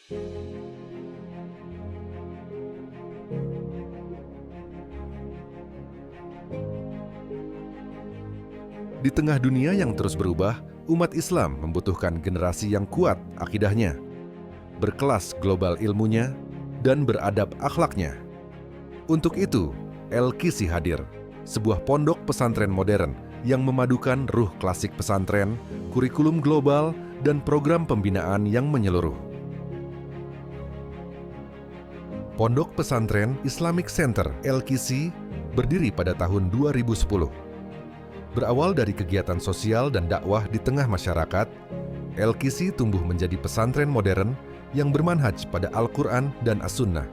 Di tengah dunia yang terus berubah, umat Islam membutuhkan generasi yang kuat akidahnya, berkelas global ilmunya, dan beradab akhlaknya. Untuk itu, El-Kisi hadir, sebuah pondok pesantren modern yang memadukan ruh klasik pesantren, kurikulum global, dan program pembinaan yang menyeluruh. Pondok Pesantren Islamic Center El-Kisi berdiri pada tahun 2010. Berawal dari kegiatan sosial dan dakwah di tengah masyarakat, El-Kisi tumbuh menjadi pesantren modern yang bermanhaj pada Al-Quran dan As-Sunnah.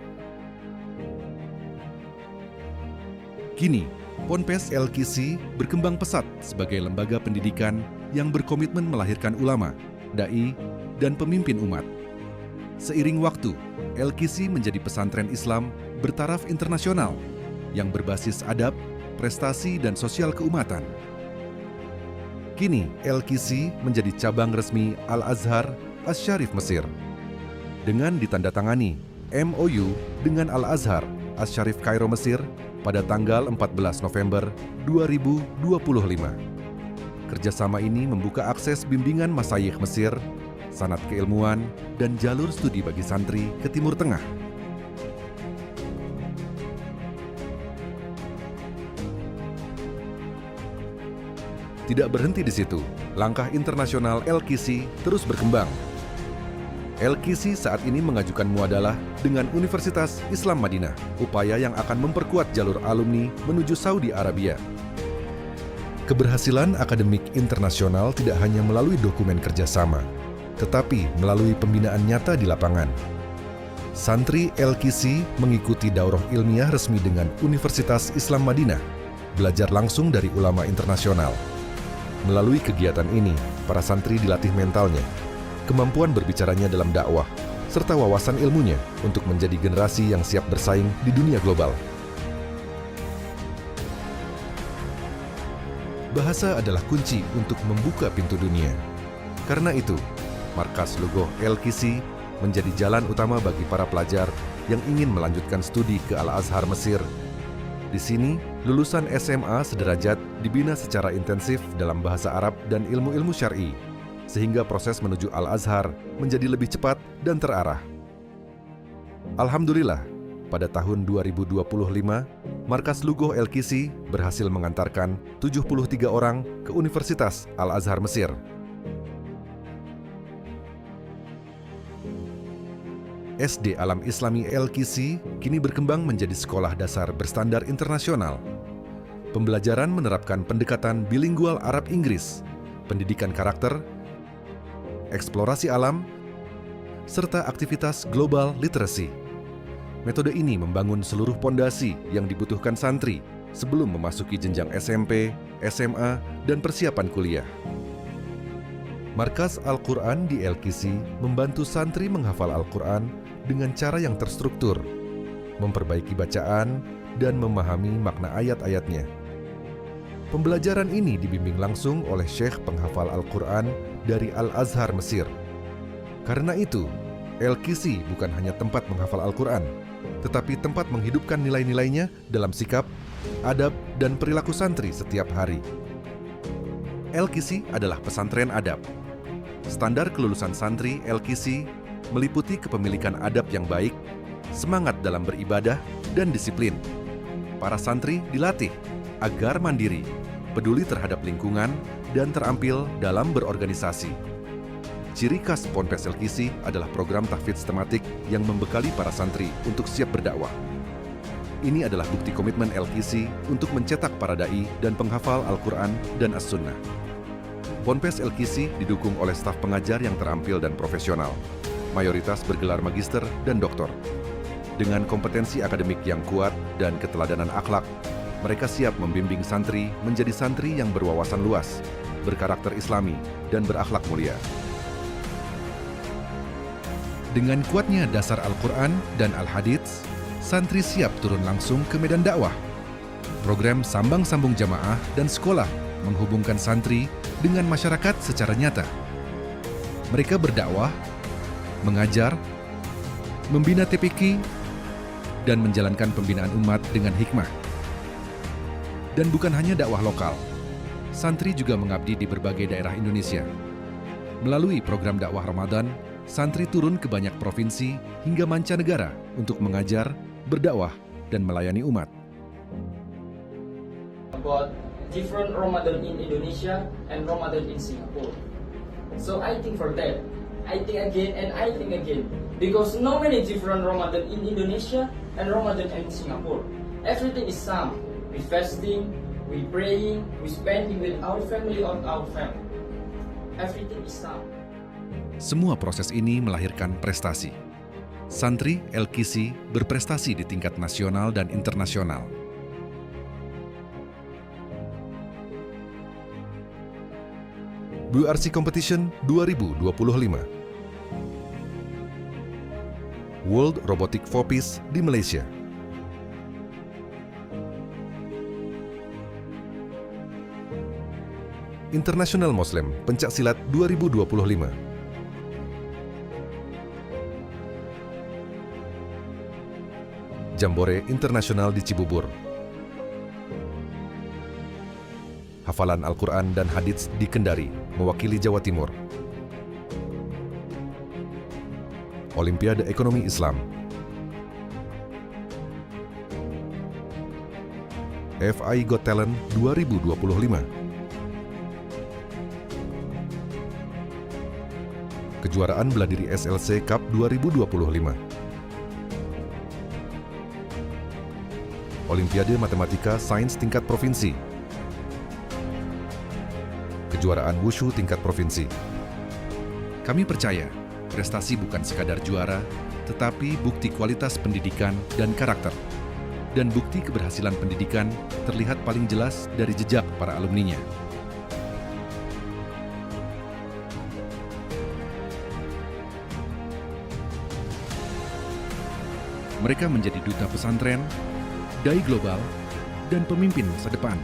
Kini, Ponpes El-Kisi berkembang pesat sebagai lembaga pendidikan yang berkomitmen melahirkan ulama, dai, dan pemimpin umat. Seiring waktu, El-Kisi menjadi pesantren Islam bertaraf internasional yang berbasis adab, prestasi, dan sosial keumatan. Kini, El-Kisi menjadi cabang resmi Al-Azhar Asy-Syarif Mesir. Dengan ditandatangani MOU dengan Al-Azhar Asy-Syarif Kairo Mesir pada tanggal 14 November 2025. Kerjasama ini membuka akses bimbingan masyayikh Mesir, sanad keilmuan, dan jalur studi bagi santri ke Timur Tengah. Tidak berhenti di situ, langkah internasional El-Kisi terus berkembang. El-Kisi saat ini mengajukan muadalah dengan Universitas Islam Madinah, upaya yang akan memperkuat jalur alumni menuju Saudi Arabia. Keberhasilan akademik internasional tidak hanya melalui dokumen kerjasama, tetapi melalui pembinaan nyata di lapangan. Santri El-Kisi mengikuti daurah ilmiah resmi dengan Universitas Islam Madinah, belajar langsung dari ulama internasional. Melalui kegiatan ini, para santri dilatih mentalnya, kemampuan berbicaranya dalam dakwah, serta wawasan ilmunya untuk menjadi generasi yang siap bersaing di dunia global. Bahasa adalah kunci untuk membuka pintu dunia. Karena itu, Markas Lughoh El-Kisi menjadi jalan utama bagi para pelajar yang ingin melanjutkan studi ke Al-Azhar Mesir. Di sini, lulusan SMA sederajat dibina secara intensif dalam bahasa Arab dan ilmu-ilmu syar'i, sehingga proses menuju Al-Azhar menjadi lebih cepat dan terarah. Alhamdulillah, pada tahun 2025, Markas Lughoh El-Kisi berhasil mengantarkan 73 orang ke Universitas Al-Azhar Mesir. SD Alam Islami El-Kisi kini berkembang menjadi sekolah dasar berstandar internasional. Pembelajaran menerapkan pendekatan bilingual Arab-Inggris, pendidikan karakter, eksplorasi alam, serta aktivitas global literacy. Metode ini membangun seluruh pondasi yang dibutuhkan santri sebelum memasuki jenjang SMP, SMA, dan persiapan kuliah. Markas Al-Quran di El-Kisi membantu santri menghafal Al-Quran dengan cara yang terstruktur, memperbaiki bacaan, dan memahami makna ayat-ayatnya. Pembelajaran ini dibimbing langsung oleh syekh penghafal Al-Quran dari Al-Azhar Mesir. Karena itu, El-Kisi bukan hanya tempat menghafal Al-Quran, tetapi tempat menghidupkan nilai-nilainya dalam sikap, adab, dan perilaku santri setiap hari. El-Kisi adalah pesantren adab. Standar kelulusan santri El-Kisi meliputi kepemilikan adab yang baik, semangat dalam beribadah, dan disiplin. Para santri dilatih agar mandiri, peduli terhadap lingkungan, dan terampil dalam berorganisasi. Ciri khas Ponpes El-Kisi adalah program tahfidz tematik yang membekali para santri untuk siap berdakwah. Ini adalah bukti komitmen El-Kisi untuk mencetak para dai dan penghafal Al-Quran dan As-Sunnah. Ponpes El-Kisi didukung oleh staf pengajar yang terampil dan profesional, mayoritas bergelar magister dan doktor. Dengan kompetensi akademik yang kuat dan keteladanan akhlak, mereka siap membimbing santri menjadi santri yang berwawasan luas, berkarakter Islami, dan berakhlak mulia. Dengan kuatnya dasar Al-Quran dan Al-Hadits, santri siap turun langsung ke medan dakwah. Program sambang-sambung jamaah dan sekolah menghubungkan santri dengan masyarakat secara nyata. Mereka berdakwah, mengajar, membina TPQ, dan menjalankan pembinaan umat dengan hikmah. Dan bukan hanya dakwah lokal, santri juga mengabdi di berbagai daerah Indonesia. Melalui program dakwah Ramadan, santri turun ke banyak provinsi hingga mancanegara untuk mengajar, berdakwah, dan melayani umat. About different Ramadan in Indonesia and Ramadan in Singapore. So I think for that, I think again and I think again, because no many different Ramadan in Indonesia and Ramadan in Singapore. Everything is same. We fasting, we praying, we spending with our family on our family. Everything is same. Semua proses ini melahirkan prestasi. Santri LKC berprestasi di tingkat nasional dan internasional. BRC Competition 2025. World Robotic Fopies di Malaysia. International Muslim Pencaksilat 2025. Jambore Internasional di Cibubur. Hafalan Al-Quran dan Hadits di Kendari, mewakili Jawa Timur. Olimpiade Ekonomi Islam. FI Got Talent 2025. Kejuaraan Beladiri SLC Cup 2025. Olimpiade Matematika Sains tingkat provinsi. Kejuaraan Wushu tingkat provinsi. Kami percaya, prestasi bukan sekadar juara, tetapi bukti kualitas pendidikan dan karakter. Dan bukti keberhasilan pendidikan terlihat paling jelas dari jejak para alumninya. Mereka menjadi duta pesantren, dai global, dan pemimpin masa depan.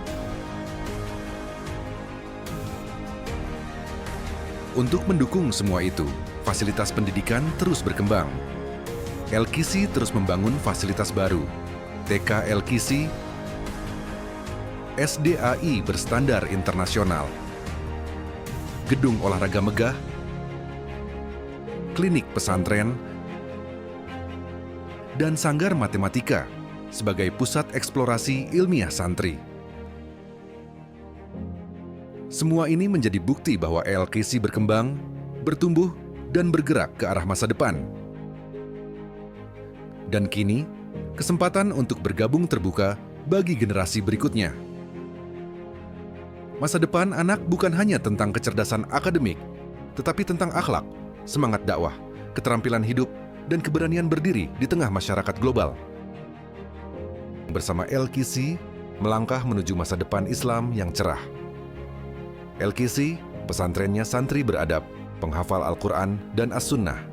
Untuk mendukung semua itu, fasilitas pendidikan terus berkembang. LKC terus membangun fasilitas baru. TK LKC, SDAI berstandar internasional, gedung olahraga megah, klinik pesantren, dan sanggar matematika sebagai pusat eksplorasi ilmiah santri. Semua ini menjadi bukti bahwa LKC berkembang, bertumbuh, dan bergerak ke arah masa depan. Dan kini, kesempatan untuk bergabung terbuka bagi generasi berikutnya. Masa depan anak bukan hanya tentang kecerdasan akademik, tetapi tentang akhlak, semangat dakwah, keterampilan hidup, dan keberanian berdiri di tengah masyarakat global. Bersama LKC, melangkah menuju masa depan Islam yang cerah. LKC, pesantrennya santri beradab, penghafal Al-Quran dan As-Sunnah.